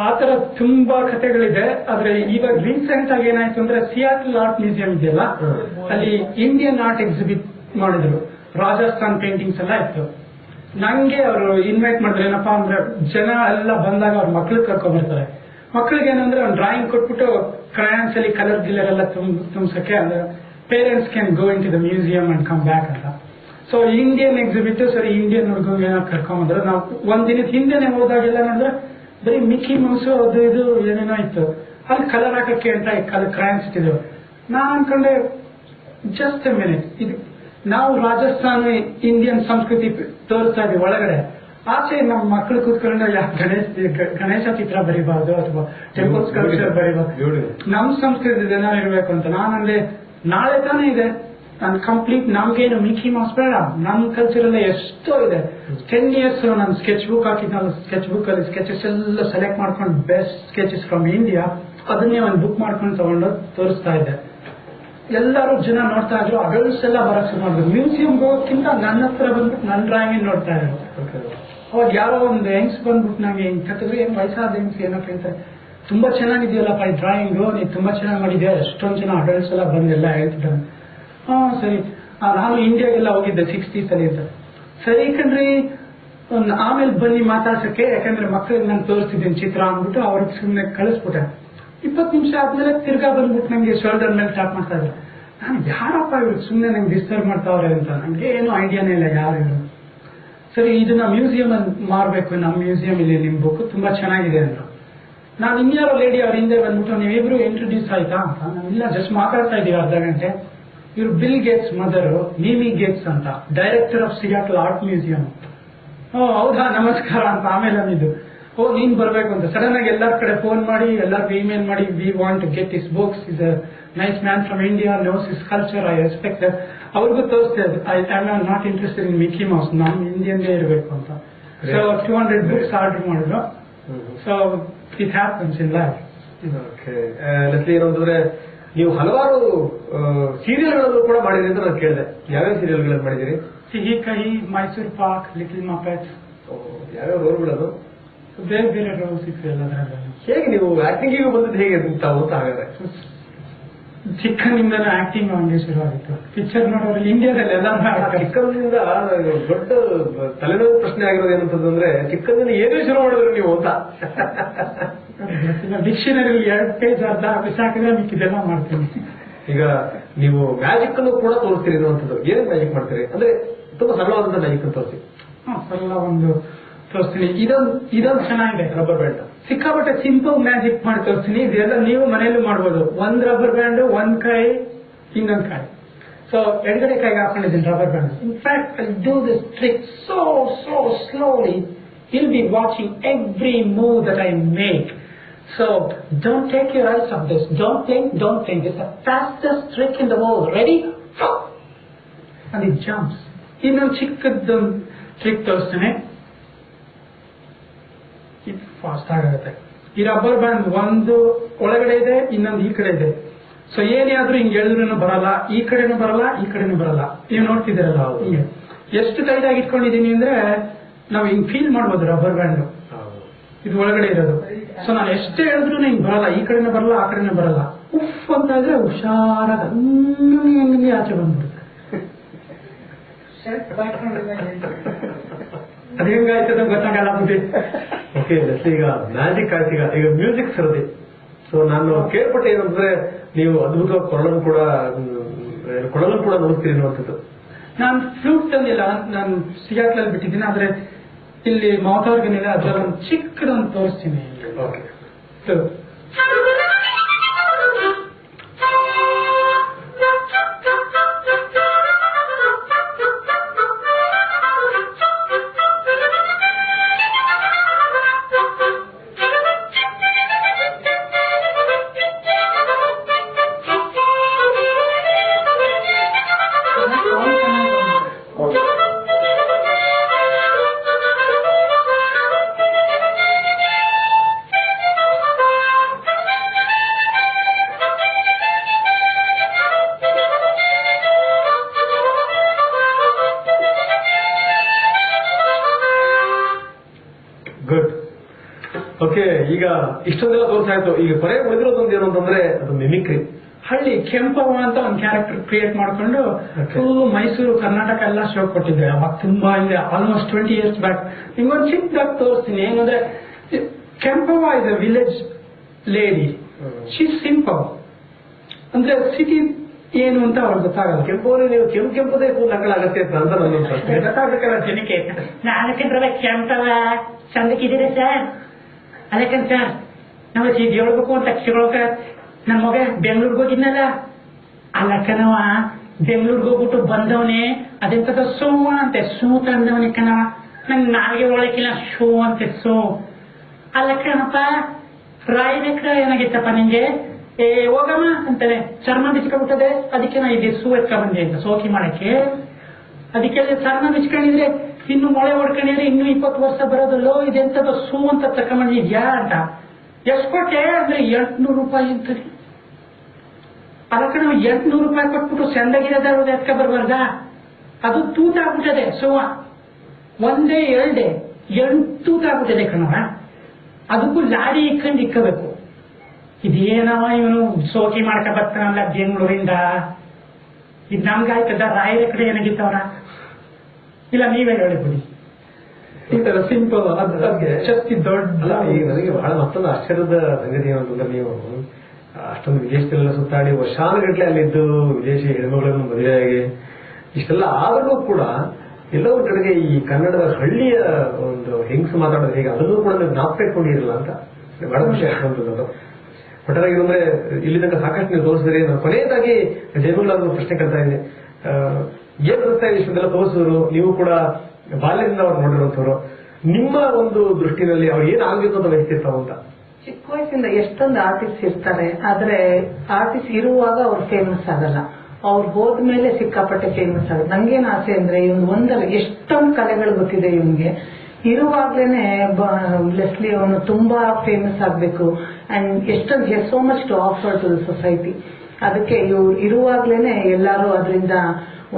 ಆ ತರ ತುಂಬಾ ಕಥೆಗಳಿದೆ. ಆದ್ರೆ ಇವಾಗ ರೀಸೆಂಟ್ ಆಗಿ ಏನಾಯ್ತು ಅಂದ್ರೆ ಸಿಯಾಟಲ್ ಆರ್ಟ್ ಮ್ಯೂಸಿಯಂ ಇದೆಯಲ್ಲ, ಅಲ್ಲಿ ಇಂಡಿಯನ್ ಆರ್ಟ್ ಎಕ್ಸಿಬಿಟ್ ಮಾಡಿದ್ರು. ರಾಜಸ್ಥಾನ್ ಪೇಂಟಿಂಗ್ಸ್ ಎಲ್ಲ ಇತ್ತು. ನಂಗೆ ಅವರು ಇನ್ವೈಟ್ ಮಾಡಿದ್ರು. ಏನಪ್ಪಾ ಅಂದ್ರೆ ಜನ ಎಲ್ಲ ಬಂದಾಗ ಅವ್ರ ಮಕ್ಳು ಕರ್ಕೊಂಡ್ ಬರ್ತಾರೆ. ಮಕ್ಳಿಗೆ ಏನಂದ್ರೆ ಒಂದು ಡ್ರಾಯಿಂಗ್ ಕೊಟ್ಬಿಟ್ಟು ಕ್ರಯಾನ್ಸ್ ಅಲ್ಲಿ ಕಲರ್ ಗಿಲ್ಲರ್ ಎಲ್ಲ ತುಂಬಿಸಕ್ಕೆ, ಅಂದ್ರೆ parents can go into the museum and come back ಅಂತ. ಸೊ ಇಂಡಿಯನ್ ಎಕ್ಸಿಬಿಟ್ ಸರಿ, ಇಂಡಿಯನ್ ಹುಡುಗಂಗೆ ಕರ್ಕೊಂಡ್ಬಂದ್ರೆ ನಾವು ಒಂದಿನದ ಹಿಂದೆನೆ ಹೋದಾಗೆಲ್ಲ ಅಂದ್ರೆ ಬರೀ ಮಿಕ್ಕಿ ಮೌಸು ಅದು ಇದು ಏನೇನೋ ಇತ್ತು. ಅಲ್ಲಿ ಕಲರ್ ಹಾಕಕ್ಕೆ ಅಂತ ಕ್ರಯಾನ್ಸ್ ಇಟ್ಟಿದ್ರು. ನಾನ್ ಅನ್ಕೊಂಡೆ ಜಸ್ಟ್ ಎ ಮಿನಿಟ್, ಇದು ನಾವು ರಾಜಸ್ಥಾನ ಇಂಡಿಯನ್ ಸಂಸ್ಕೃತಿ ತೋರಿಸ್ತಾ ಇದೀವಿ ಒಳಗಡೆ, ಆಚೆ ನಮ್ಮ ಮಕ್ಕಳು ಕೂತ್ಕೊಂಡು ಗಣೇಶ ಚಿತ್ರ ಬರಿಬಾರ್ದು ಅಥವಾ ಟೆಂಪಲ್ ಸ್ಕಲ್ಪ್ಚರ್ ಬರಿಬಾರ್ದು, ನಮ್ ಸಂಸ್ಕೃತಿ ಜನ ಇರ್ಬೇಕು ಅಂತ. ನಾನಂದ್ರೆ ನಾಳೆ ತಾನೇ ಇದೆ, ನಾನು ಕಂಪ್ಲೀಟ್ ನಮ್ಗೇನು ಮಿಕ್ಕಿ ಮೌಸ್ ಬೇಡ, ನಮ್ ಕಲ್ಚರ್ ಎಲ್ಲ ಎಷ್ಟೋ ಇದೆ. 10 years ನಾನು ಸ್ಕೆಚ್ ಬುಕ್ ಹಾಕಿದ್ನಲ್ಲ, ಸ್ಕೆಚ್ ಬುಕ್ ಅಲ್ಲಿ ಸ್ಕೆಚಸ್ ಎಲ್ಲ ಸೆಲೆಕ್ಟ್ ಮಾಡ್ಕೊಂಡು ಬೆಸ್ಟ್ ಸ್ಕೆಚಸ್ ಫ್ರಮ್ ಇಂಡಿಯಾ ಅದನ್ನೇ ಒಂದು ಬುಕ್ ಮಾಡ್ಕೊಂಡು ತಗೊಂಡು ತೋರಿಸ್ತಾ ಇದ್ದೆ. ಎಲ್ಲರೂ ಜನ ನೋಡ್ತಾ ಇದ್ರು, ಅಡಲ್ಟ್ಸ್ ಎಲ್ಲ ಬರಕ್ ಶುರು ಮಾಡಿದ್ರು. ಮ್ಯೂಸಿಯಂಗೆ ಹೋಗೋಕ್ಕಿಂತ ನನ್ನ ಹತ್ರ ಬಂದ್ಬಿಟ್ಟು ನನ್ನ ಡ್ರಾಯಿಂಗ್ ನೋಡ್ತಾ ಇದ್ರು. ಅವಾಗ ಯಾರೋ ಒಂದು ಹೆಂಗ್ಸ್ ಬಂದ್ಬಿಟ್ಟು ನಂಗೆ ಹಿಂಗ್ ಕಟ್ಟಿದ್ರೆ, ಏನ್ ವಯಸ್ಸಾದ ಹೆಂಗ್ಸ್ ಏನೋ ಕೇಳ್ತಾರೆ, ತುಂಬಾ ಚೆನ್ನಾಗಿದೆಯಲ್ಲಪ್ಪ ಈ ಡ್ರಾಯಿಂಗು, ನೀನು ತುಂಬಾ ಚೆನ್ನಾಗಿ ಮಾಡಿದ್ಯಾ, ಎಷ್ಟೊಂದು ಜನ ಅಡಲ್ಟ್ಸ್ ಎಲ್ಲ ಬಂದೆಲ್ಲ ಹೇಳ್ತಿದ್ದಾರೆ. ಹಾ ಸರಿ, ನಾನು ಇಂಡಿಯಾಗೆಲ್ಲ ಹೋಗಿದ್ದೆ 60s ಅಲ್ಲಿ ಅಂತ. ಸರಿ ಕಣ್ರಿ, ಆಮೇಲೆ ಬನ್ನಿ ಮಾತಾಡ್ಸಕ್ಕೆ, ಯಾಕಂದ್ರೆ ಮಕ್ಕಳಿಗೆ ನಾನು ತೋರಿಸ್ತಿದ್ದೀನಿ ಚಿತ್ರ ಅಂದ್ಬಿಟ್ಟು ಅವ್ರಿಗೆ ಸುಮ್ಮನೆ ಕಳಿಸ್ಬಿಟ್ಟೆ. 20 ನಿಮಿಷ ಆದ್ಮೇಲೆ ತಿರ್ಗಾ ಬಂದ್ಬಿಟ್ಟು ನಂಗೆ ಶೋಲ್ಡರ್ ಮೇಲೆ ಟಾಪ್ ಮಾಡ್ತಾ ಇದ್ರು. ನಾನು ಯಾರಪ್ಪ ಇವ್ರು ಸುಮ್ಮನೆ ನಂಗೆ ಡಿಸ್ಟರ್ಬ್ ಮಾಡ್ತಾವ್ರೆ ಅಂತ, ನಂಗೆ ಏನು ಐಡಿಯಾನೇ ಇಲ್ಲ ಯಾರು ಇವರು. ಸರಿ, ಇದನ್ನ ಮ್ಯೂಸಿಯಂ ಅಲ್ಲಿ ಮಾರ್ಬೇಕು, ನಮ್ಮ ಮ್ಯೂಸಿಯಂ ಇಲ್ಲಿ ನಿಮ್ ಬುಕ್ ತುಂಬಾ ಚೆನ್ನಾಗಿದೆ ಅಂದ್ರು. ನಾನು ಇನ್ಯಾರೋ ಲೇಡಿ ಅವ್ರ ಹಿಂದೆ ಬಂದ್ಬಿಟ್ಟು, ನೀವಿಬ್ರು ಇಂಟ್ರೊಡ್ಯೂಸ್ ಆಯ್ತಾ ಅಂತ. ನಾನು ಇಲ್ಲ, ಜಸ್ಟ್ ಮಾತಾಡ್ತಾ ಇದೀವಿ ಅರ್ಧ ಗಂಟೆ. ಇವ್ರು Bill Gates mother, Mimi Gates ಅಂತ, director of Seattle art museum. ಓ ಹೌದಾ, ನಮಸ್ಕಾರ ಅಂತ. ಆಮೇಲೆ ಅಂದಿದ್ದು, ಓ ನೀನ್ ಬರ್ಬೇಕು ಅಂತ. ಸಡನ್ ಆಗಿ ಎಲ್ಲರ ಕಡೆ ಫೋನ್ ಮಾಡಿ, ಎಲ್ಲರಿಗೂ ಇಮೇಲ್ ಮಾಡಿ, we want to get his books, is a nice man from India, knows his culture, I respect that. ಅವ್ರಿಗೂ ತೋರಿಸ್ತಾ I am not interested in Mickey Mouse, ನಮ್ ಇಂಡಿಯನ್ಗೆ ಇರಬೇಕು ಅಂತ. ಸೊ 200 ಬುಕ್ಸ್ ಆರ್ಡರ್ ಮಾಡಿದ್ರು. So it happens in life. ಏನಂತಂದ್ರೆ ನೀವು ಹಲವಾರು ಸೀರಿಯಲ್ಗಳನ್ನು ಕೂಡ ಮಾಡಿದ್ರಿ ಅಂತ ನಾನು ಕೇಳಿದೆ. ಯಾವ್ಯಾವ ಸೀರಿಯಲ್ಗಳನ್ನು ಮಾಡಿದಿರಿ? ಸಿಹಿ ಕಹಿ, ಮೈಸೂರು ಪಾಕ್, ಲಿಟಲ್ ಮಪೆಟ್ಸ್. ಯಾವ್ಯಾವ ರೋಲ್ಗಳದು? ಬೇರೆ ಬೇರೆ ರೋಲ್ಸ್ ಇತ್ತು ಎಲ್ಲದ್ರಲ್ಲಿ. ಹೇಗೆ ನೀವು ಆಕ್ಟಿಂಗಿಗೆ ಬಂದದ್ದು ಹೇಗೆ ತಾವು ಅಂತ? ಹಾಗಾದ್ರೆ ಚಿಕ್ಕನಿಂದನೂ ಆಕ್ಟಿಂಗ್ ಹಂಗೆ ಶುರು ಆಗಿತ್ತು. ಪಿಕ್ಚರ್ ನೋಡೋರು ಇಂಡಿಯಾದಲ್ಲಿ ಎಲ್ಲ ಚಿಕ್ಕಂದಿಂದ ದೊಡ್ಡ ತಲೆನೋವು ಪ್ರಶ್ನೆ ಆಗಿರೋದು ಏನಂತಂದ್ರೆ, ಚಿಕ್ಕಂದಿಂದ ಏನೇ ಶುರು ಮಾಡಿದ್ರು ನೀವು ಅಂತ. ಡಿಕ್ಷನರಿ 2 ಪೇಜ್ ಅರ್ಧ ಬಿಸಾಕಿದ್ರೆ ಮಿಕ್ಕಿದೆಲ್ಲ ಮಾಡ್ತೀನಿ. ಈಗ ನೀವು ಮ್ಯಾಜಿಕ್ ಅನ್ನು ಕೂಡ ತೋರಿಸ್ತೀರಿ ಅನ್ನುವಂಥದ್ದು. ಏನೇನು ಮ್ಯಾಜಿಕ್ ಮಾಡ್ತೀರಿ ಅಂದ್ರೆ ತುಂಬಾ ಸರಳವಾದಂತ ಮ್ಯಾಜಿಕ್ ಅಂತ ತೋರಿಸಿ. ಸರಳ ಒಂದು ತೋರಿಸ್ತೀನಿ. ಇದೊಂದು ಚೆನ್ನಾಗಿದೆ, ರಬ್ಬರ್ ಬ್ಯಾಂಡ್. ಸಿಕ್ಕಾಪಟ್ಟೆ ಸಿಂಪಲ್ ಮ್ಯಾಜಿಕ್ ಮಾಡಿ ತೋರಿಸ್ತೀನಿ. ಇದೆಲ್ಲ ನೀವು ಮನೆಯಲ್ಲೂ ಮಾಡ್ಬೋದು. ಒಂದ್ ರಬ್ಬರ್ ಬ್ಯಾಂಡ್, ಒಂದ್ ಕೈ, ಇನ್ನೊಂದ್ ಕೈ. ಸೊ ಎಡಗಡೆ ಕೈಗೆ ಹಾಕೊಂಡಿದ್ದೀನಿ rubber band. In fact I do this trick so slowly. You'll be watching every move that I make. So don't take your eyes off this. Don't think. It's the fastest trick in the world. Ready? And it jumps. ಇನ್ನೊಂದು ಚಿಕ್ಕದ್ದು trick ತೋರಿಸ್ತೇನೆ. ಇದು fast ಆಗುತ್ತೆ. ಈ rubber band ಒಂದು ಒಳಗಡೆ ಇದೆ, ಇನ್ನೊಂದು ಈ ಕಡೆ ಇದೆ. ಸೊ ಏನೇ ಆದ್ರೂ ಹಿಂಗೆ ಎಳೆದ್ರೂ ಬರಲ್ಲ, ಈ ಕಡೆನೂ ಬರಲ್ಲ, ಈ ಕಡೆನೂ ಬರಲ್ಲ. ನೀವು ನೋಡ್ತಿದ್ದೀರಲ್ಲ ಹಿಂಗೆ ಎಷ್ಟು ಟೈಟಾಗಿ ಇಟ್ಕೊಂಡಿದ್ದೀನಿ ಅಂದ್ರೆ ನಾವು ಹಿಂಗ್ ಫೀಲ್ ಮಾಡ್ಬೋದು ರಬ್ಬರ್ ಬ್ಯಾಂಡ್ ಇದು ಒಳಗಡೆ ಇರೋದು. ಸೊ ನಾನು ಎಷ್ಟೇ ಹೇಳಿದ್ರು ಹಿಂಗ್ ಬರಲ್ಲ, ಈ ಕಡೆನೂ ಬರಲ್ಲ, ಆ ಕಡೆನೂ ಬರಲ್ಲ. ಉಫ್ ಅಂತ ಇದ್ರೆ ಹುಷಾರಾಗ ಆಚೆ ಬಂದ್ಬಿಡುತ್ತೆ. ಅದು ಹೆಂಗಾಯ್ತದ ಗೊತ್ತಾಗಲ್ಲ ಬುದ್ಧಿ. ಓಕೆ, ಈಗ ಮ್ಯಾಜಿಕ್ ಆಯ್ತು. ಈಗ ಮ್ಯೂಸಿಕ್ ಸರದಿ. ಸೊ ನಾನು ಕೇಳ್ಪಟ್ಟೆ ಏನಂದ್ರೆ ನೀವು ಅದ್ಭುತವಾಗಿ ಕೊಳಲನ್ನು ಕೂಡ ನೋಡ್ತೀರಿ ಅನ್ನುವಂಥದ್ದು. ನಾನು ಫ್ಲೂಟ್ ತಂದಿಲ್ಲ, ನಾನು ಸಿಯಾಟ್ಲಲ್ಲಿ ಬಿಟ್ಟಿದ್ದೀನಿ. ಆದ್ರೆ ಇಲ್ಲಿ ಮೌತ್ ಆರ್ಗನ್ ಇದೆ, ಅದರ ಒಂದು ಚಿಕ್ಕದೊಂದು ತೋರಿಸ್ತೀನಿ. ಈಗ ಇಷ್ಟೊಂದೆಲ್ಲ ತೋರಿಸಾಯ್ತು, ಈಗ ಕೊನೆ ಉಳಿದಿರೋದೊಂದು ಏನು ಅಂತಂದ್ರೆ ಅದು ಮಿಮಿಕ್ರಿ. ಹಳ್ಳಿ ಕೆಂಪವ್ವ ಅಂತ ಒಂದು ಕ್ಯಾರೆಕ್ಟರ್ ಕ್ರಿಯೇಟ್ ಮಾಡ್ಕೊಂಡು ಫುಲ್ ಮೈಸೂರು ಕರ್ನಾಟಕ ಎಲ್ಲ ಶೋ ಕೊಟ್ಟಿದ್ದೆ. ಅವಾಗ ತುಂಬಾ ಇದೆ, ಆಲ್ಮೋಸ್ಟ್ 20 years ಬ್ಯಾಕ್. ನಿಮ್ಗೊಂದು ಚಿಕ್ಕದಾಗಿ ತೋರಿಸ್ತೀನಿ. ಏನಂದ್ರೆ Kempavva is a village lady, she simple. ಅಂದ್ರೆ ಸಿಟಿ ಏನು ಅಂತ ಅವ್ರಿಗೆ ಗೊತ್ತಾಗಲ್ಲ. ಕೆಂಪವ್ರೆ ನೀವು ಕೆಂಪದೇ ನಕಲಾಗತ್ತೆ ಅಂತ ನನ್ನ ಪ್ರಶ್ನೆ. ಗೊತ್ತಾಗಬೇಕಲ್ಲ ಜನಕ್ಕೆ. ನಾಲ್ಕಂದ್ರೆ ಕೆಂಪವ ಚಂದಕ್ಕಿದ್ದೀರಿ ಸರ್. ಅದಕ್ಕಂತ ನಾವು ಸೀದಿ ಹೇಳ್ಬೇಕು ಅಂತ ಕೇಳೋಕ ನನ್ನ ಮಗ ಬೆಂಗಳೂರಿಗೆ ಹೋಗಿದ್ನಲ್ಲ, ಅಲ್ಲಕ್ಕನವ ಬೆಂಗಳೂರಿಗೆ ಹೋಗ್ಬಿಟ್ಟು ಬಂದವನೇ ಅದೆಂತದ ಸೋವ ಅಂತೆ ಸೂ ತಂದವನೇ ಕಣವ. ನಂಗೆ ನಾಲ್ಗೆ ಒಳಕಿಲ್ಲ ಶೋ ಅಂತೆ ಸೋ. ಅಲ್ಲಕ್ಕನಪ್ಪ ರಾಯರೇಕ್ರ ಏನಾಗಿತ್ತಪ್ಪ ನಿಂಗೆ, ಹೋಗಮ್ಮ ಅಂತಾನೆ ಚರ್ಮ ಬಿಚ್ಕೊಂಡ್ಬಿಟ್ಟದೆ, ಅದಕ್ಕೆ ನಾ ಇದೆ ಸೂ ಎತ್ಕ ಬಂದೆ ಅಂತ ಸೋಕಿ ಮಾಡಕ್ಕೆ. ಅದಕ್ಕೆ ಚರ್ಮ ಬಿಚ್ಕೊಂಡಿದ್ರೆ ಇನ್ನು ಮೊಳೆ ಹೊಡ್ಕೊಂಡಿದ್ರೆ ಇನ್ನು 20 ವರ್ಷ ಬರೋದಲ್ಲೋ, ಇದೆಂತದ ಸೂ ಅಂತ ತಕೊಂಡ್ಬಂದಿದ್ಯಾ ಅಂತ. ಎಷ್ಟು ಕೊಟ್ಟೆ ಅಂದ್ರೆ 800 ರೂಪಾಯಿ ಅಂತದೆ. ಅದಕ್ಕೆ ನಾವು 800 ರೂಪಾಯಿ ಕೊಟ್ಬಿಟ್ಟು ಚಂದಾಗಿರೋದು ಎತ್ಕ ಬರ್ಬಾರ್ದ? ಅದು ತೂತ ಆಗ್ಬಿಟ್ಟದೆ ಸೋವ. ಒಂದೇ 2 ತೂತ ಆಗ್ಬಿಟ್ಟದೆ ಕಣವ. ಅದಕ್ಕೂ ಲಾರಿ ಇಕ್ಕೊಂಡು ಇಕ್ಕಬೇಕು. ಇದೇನವ ಇವನು ಸೋಕಿ ಮಾಡ್ಕ ಬರ್ತಾನಲ್ಲ ಬೆಂಗಳೂರಿಂದ, ಇದು ನಮ್ಗಾಯ್ತದ ರಾಯರ ಕಡೆ ಏನಾಗಿತ್ತವ್ರ? ಇಲ್ಲ ನೀವೇ ಹೇಳಿಬಿಡಿ. ಈ ತರ ಸಿಂಪಲ್ ಶಕ್ತಿ ದೊಡ್ಡ. ಈಗ ನನಗೆ ಬಹಳ ಮತ್ತೊಂದು ಆಶ್ಚರ್ಯದ ಸಂಗತಿ ಏನಂತಂದ್ರೆ, ನೀವು ಅಷ್ಟೊಂದು ವಿದೇಶದಲ್ಲೆಲ್ಲ ಸುತ್ತಾಡಿ ವರ್ಷಾನುಗಟ್ಲೆ ಅಲ್ಲಿದ್ದು ವಿದೇಶಿ ಹೆಣ್ಮಗಳನ್ನು ಮದುವೆಯಾಗಿ ಇಷ್ಟೆಲ್ಲ ಆದರೂ ಕೂಡ ಎಲ್ಲೋ ಒಂದ್ ಕಡೆಗೆ ಈ ಕನ್ನಡದ ಹಳ್ಳಿಯ ಒಂದು ಹೆಂಗಸು ಮಾತಾಡೋದು ಹೇಗೆ ಅದನ್ನೂ ಕೂಡ ನೀವು ಜ್ಞಾಪಕ ಇಟ್ಕೊಂಡಿರಲ್ಲ ಅಂತ ಬಹಳ ವಿಷಯ ಆಗ್ತಂತದ್ದು. ಒಟ್ಟಾಗಿ ಅಂದ್ರೆ ಇಲ್ಲಿ ತನಕ ಸಾಕಷ್ಟು ನೀವು ತೋರಿಸಿದ್ರಿ. ನಾನು ಕೊನೆಯದಾಗಿ ಜಯಮಂಗಲ ಪ್ರಶ್ನೆ ಕೇಳ್ತಾ ಇದ್ದೀನಿ. ಏನ್ ಅನಿಸ್ತಾ ಇದೆ ಇಷ್ಟೊಂದೆಲ್ಲ ತೋರಿಸಿದ್ರು, ನೀವು ಕೂಡ ಬಾಲ್ಯದಿಂದ ಅವ್ರು ನೋಡಿರುವಂತವ್ರು, ನಿಮ್ಮ ಒಂದು ದೃಷ್ಟಿನಲ್ಲಿ ಅವ್ರು ಏನ್ ಆಗ್ಬೇಕು ಅಂತ ಬಯಸ್ತಿರ್ತಾವ ಅಂತ? ಚಿಕ್ಕ ವಯಸ್ಸಿಂದ ಎಷ್ಟೊಂದು ಆರ್ಟಿಸ್ಟ್ ಇರ್ತಾರೆ, ಆದ್ರೆ ಆರ್ಟಿಸ್ಟ್ ಇರುವಾಗ ಅವ್ರು ಫೇಮಸ್ ಆಗಲ್ಲ, ಅವ್ರು ಹೋದ್ಮೇಲೆ ಸಿಕ್ಕಾಪಟ್ಟೆ ಫೇಮಸ್ ಆಗುತ್ತೆ. ನಂಗೇನ್ ಆಸೆ ಅಂದ್ರೆ ಇವನು ಒಂದಲ್ಲ ಎಷ್ಟೊಂದು ಕಲೆಗಳು ಗೊತ್ತಿದೆ ಇವನ್ಗೆ. ಇರುವಾಗ್ಲೇನೆ ಲೆಸ್ಲಿ ಅವನು ತುಂಬಾ ಫೇಮಸ್ ಆಗ್ಬೇಕು ಅಂಡ್ ಎಷ್ಟೊಂದು so much to offer to the society. ಅದಕ್ಕೆ ಇವ್ರು ಇರುವಾಗ್ಲೇನೆ ಎಲ್ಲಾರು ಅದರಿಂದ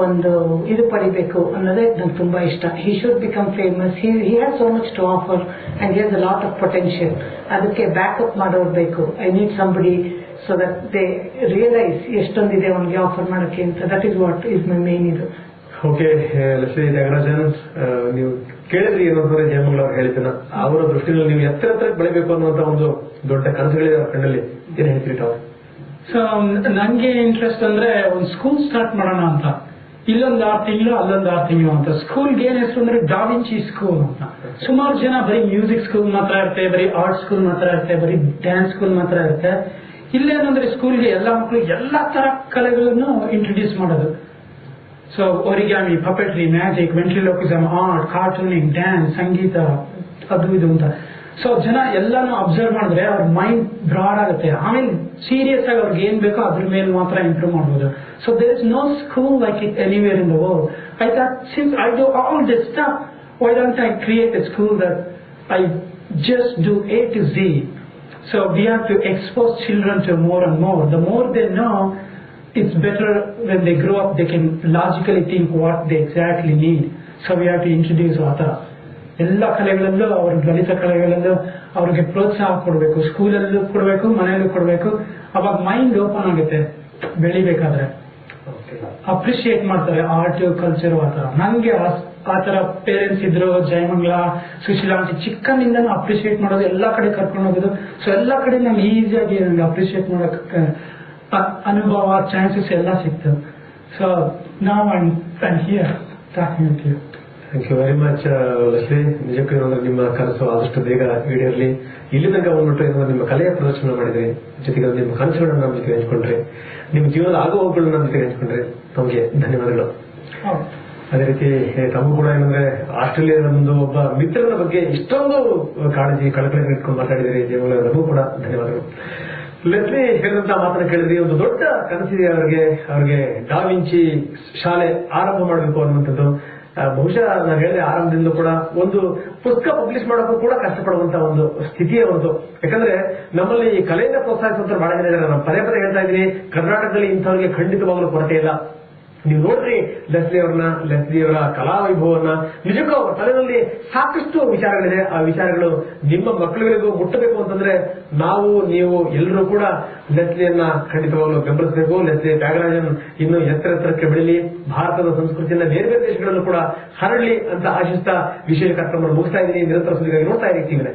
ಒಂದು ಇದು ಪಡಿಬೇಕು ಅನ್ನೋದೇ ನಂಗೆ ತುಂಬಾ ಇಷ್ಟ. He should become famous. He has so much to offer and he has a lot of potential. ಅದಕ್ಕೆ ಬ್ಯಾಕಪ್ ಮಾಡೋರು ಬೇಕು. I need somebody so that they realise ಎಷ್ಟೊಂದಿದೆ ಅವನಿಗೆ ಆಫರ್ ಮಾಡೋಕೆ ಅಂತ. That is what is my main ಇದು. Okay Lakshmi Thyagarajan, ನೀವು ಕೇಳಿದ್ರಿ ಏನಂದ್ರೆ ಜಯಮಂಗಲ ಅವ್ರು ಹೇಳಿದ್ದನ್ನ, ಅವರ ದೃಷ್ಟಿಯಲ್ಲಿ ನೀವು ಎತ್ತರ ಬೆಳಿಬೇಕು ಅನ್ನುವಂತ ಒಂದು ದೊಡ್ಡ ಕನಸುಗಳಿದೆ ಅವ್ರ ಕಣ್ಣಲ್ಲಿ, ಏನ್ ಹೇಳ್ತೀರಿ ತಾವು? ಸೊ ನಂಗೆ ಇಂಟ್ರೆಸ್ಟ್ ಅಂದ್ರೆ ಒಂದು ಸ್ಕೂಲ್ ಸ್ಟಾರ್ಟ್ ಮಾಡೋಣ ಅಂತ. ಇಲ್ಲೊಂದು 6 ತಿಂಗಳು ಅಲ್ಲೊಂದು 6 ತಿಂಗಳು ಅಂತ. ಸ್ಕೂಲ್ಗೆ ಏನ್ ಹೆಸರು ಅಂದ್ರೆ ಡಾವಿಂಚಿ ಸ್ಕೂಲ್ ಅಂತ. ಸುಮಾರು ಜನ ಬರೀ ಮ್ಯೂಸಿಕ್ ಸ್ಕೂಲ್ ಮಾತ್ರ ಇರುತ್ತೆ, ಬರೀ ಆರ್ಟ್ ಸ್ಕೂಲ್ ಮಾತ್ರ ಇರುತ್ತೆ, ಬರೀ ಡ್ಯಾನ್ಸ್ ಸ್ಕೂಲ್ ಮಾತ್ರ ಇರುತ್ತೆ. ಇಲ್ಲೇನಂದ್ರೆ ಸ್ಕೂಲ್ಗೆ ಎಲ್ಲಾ ಮಕ್ಕಳಿಗೆ ಎಲ್ಲಾ ತರ ಕಲೆಗಳನ್ನು ಇಂಟ್ರೊಡ್ಯೂಸ್ ಮಾಡೋದು. So origami, puppetry, magic, ventriloquism, art, cartooning, dance, ಸಂಗೀತ, ಅದು ಇದು ಅಂತ. ಸೊ ಜನ ಎಲ್ಲಾನು ಅಬ್ಸರ್ವ್ ಮಾಡಿದ್ರೆ ಅವ್ರ ಮೈಂಡ್ ಬ್ರಾಡ್ ಆಗುತ್ತೆ. ಆಮೇಲೆ ಸೀರಿಯಸ್ ಆಗಿ ಅವ್ರಿಗೆ ಏನ್ ಬೇಕೋ ಅದ್ರ ಮೇಲೆ ಮಾತ್ರ ಇಂಪ್ರೂವ್ ಮಾಡಬಹುದು. So there is no school like it anywhere in the world. I thought since I do all this stuff, why don't I create a school that I just do A to Z. So we have to expose children to more and more. The more they know, it's better when they grow up, they can logically think what they exactly need. So we have to introduce Atara. ಎಲ್ಲ ಕಲೆಗಳಲ್ಲೂ ಅವ್ರ ಲಲಿತ ಕಲೆಗಳಲ್ಲೂ ಅವ್ರಿಗೆ ಪ್ರೋತ್ಸಾಹ ಕೊಡಬೇಕು. ಸ್ಕೂಲಲ್ಲೂ ಕೊಡಬೇಕು, ಮನೆಯಲ್ಲೂ ಕೊಡಬೇಕು. ಅವಾಗ mind open ಆಗುತ್ತೆ ಬೆಳಿಬೇಕಾದ್ರೆ. ಅಪ್ರಿಶಿಯೇಟ್ ಮಾಡ್ತಾರೆ ಆರ್ಟ್, ಕಲ್ಚರ್. ಆತರ ನಂಗೆ ಆತರ ಪೇರೆಂಟ್ಸ್ ಇದ್ರು. ಜಯಮಂಗಲ, ಸುಶೀಲಾ ಅಂತ ಚಿಕ್ಕನಿಂದನೂ ಅಪ್ರಿಶಿಯೇಟ್ ಮಾಡೋದು, ಎಲ್ಲಾ ಕಡೆ ಕರ್ಕೊಂಡು ಹೋಗೋದು. ಸೊ ಎಲ್ಲಾ ಕಡೆ ನಮ್ಗೆ ಈಸಿಯಾಗಿ ನಂಗೆ ಅಪ್ರಿಶಿಯೇಟ್ ಮಾಡೋಕೆ ಅನುಭವ, ಚಾನ್ಸಸ್ ಎಲ್ಲ ಸಿಕ್ತು. ಸೊ ನಾವು I here talking with you. Thank you very much Lakshmi. ನಿಜಕ್ಕೂ ಏನಂದ್ರೆ ನಿಮ್ಮ ಕನಸು ಆದಷ್ಟು ಬೇಗ ಈಡೇರಲಿ. ಇಲ್ಲಿ ತನಕ ಬಂದ್ಬಿಟ್ಟು ಏನಂದ್ರೆ ನಿಮ್ಮ ಕಲೆಯ ಪ್ರದರ್ಶನ ಮಾಡಿದ್ರಿ, ಜೊತೆಗೆ ನಿಮ್ಮ ಕನಸುಗಳನ್ನ ನಮ್ಮ ಜೊತೆ ಹಂಚ್ಕೊಂಡ್ರಿ, ನಿಮ್ಮ ಜೀವನದ ಆಗುವವುಗಳನ್ನ ನಮ್ಮ ಜೊತೆ ಹಂಚ್ಕೊಂಡ್ರಿ. ತಮಗೆ ಧನ್ಯವಾದಗಳು. ಅದೇ ರೀತಿ ತಮಗೂ ಕೂಡ ಏನಂದ್ರೆ ಆಸ್ಟ್ರೇಲಿಯಾದ ಒಂದು ಒಬ್ಬ ಮಿತ್ರನ ಬಗ್ಗೆ ಇಷ್ಟೊಂದು ಕಾಳಜಿ, ಕಳಕಳಿ ಇಟ್ಕೊಂಡು ಮಾತಾಡಿದಿರಿ. ಜಯಮಂಗಲ, ನಮಗೂ ಕೂಡ ಧನ್ಯವಾದಗಳು. ಲೆಸ್ಲಿ ಹೇಳಿದಂತ ಮಾತನ್ನ ಕೇಳಿದ್ರಿ. ಒಂದು ದೊಡ್ಡ ಕನಸಿದೆ ಅವ್ರಿಗೆ ಡಾವಿಂಚಿ ಶಾಲೆ ಆರಂಭ ಮಾಡಬೇಕು ಅನ್ನುವಂಥದ್ದು. ಬಹುಶಃ ನಾನು ಹೇಳಿದೆ ಆರಂಭದಿಂದ ಕೂಡ ಒಂದು ಪುಸ್ತಕ ಪಬ್ಲಿಷ್ ಮಾಡೋಕ್ಕೂ ಕೂಡ ಕಷ್ಟಪಡುವಂತ ಒಂದು ಸ್ಥಿತಿಯೇ ಒಂದು. ಯಾಕಂದ್ರೆ ನಮ್ಮಲ್ಲಿ ಈ ಕಲೆಯಿಂದ ಪ್ರೋತ್ಸಾಹಿಸುವಂತ ಬಹಳ ಜನ ಇದ್ದಾರೆ. ನಾನು ಪದೇ ಹೇಳ್ತಾ ಇದ್ದೀನಿ, ಕರ್ನಾಟಕದಲ್ಲಿ ಇಂಥವ್ರಿಗೆ ಖಂಡಿತವಾಗಲೂ ಕೊರತೆ ಇಲ್ಲ. ನೀವು ನೋಡ್ರಿ ಲೆಸ್ಲಿ ಅವರ ಕಲಾ ವೈಭವನ್ನ ನಿಜಕ್ಕೂ ಅವರ ತಲೆಯಲ್ಲಿ ಸಾಕಷ್ಟು ವಿಚಾರಗಳಿದೆ. ಆ ವಿಚಾರಗಳು ನಿಮ್ಮ ಮಕ್ಕಳುಗಳಿಗೂ ಮುಟ್ಟಬೇಕು ಅಂತಂದ್ರೆ ನೀವು ಎಲ್ಲರೂ ಕೂಡ ಲೆಸ್ಲಿಯನ್ನ ಖಂಡಿತವಾಗ್ಲೂ ಬೆಂಬಲಿಸಬೇಕು. ಲೆಸ್ಲಿ ತ್ಯಾಗರಾಜನ್ ಇನ್ನು ಎತ್ತರಕ್ಕೆ ಬೆಳೀಲಿ, ಭಾರತದ ಸಂಸ್ಕೃತಿಯನ್ನ ಬೇರೆ ಬೇರೆ ದೇಶಗಳಲ್ಲೂ ಕೂಡ ಹರಡಲಿ ಅಂತ ಆಶಿಸ್ತಾ ವಿಶೇಷ ಕಾರ್ಯಕ್ರಮ ಮುಗಿಸ್ತಾ ಇದ್ದೀನಿ. ನಿರಂತರ ಸುದ್ದಿಗಾಗಿ ನೋಡ್ತಾ ಇರಿ ಟಿವಿನೇ.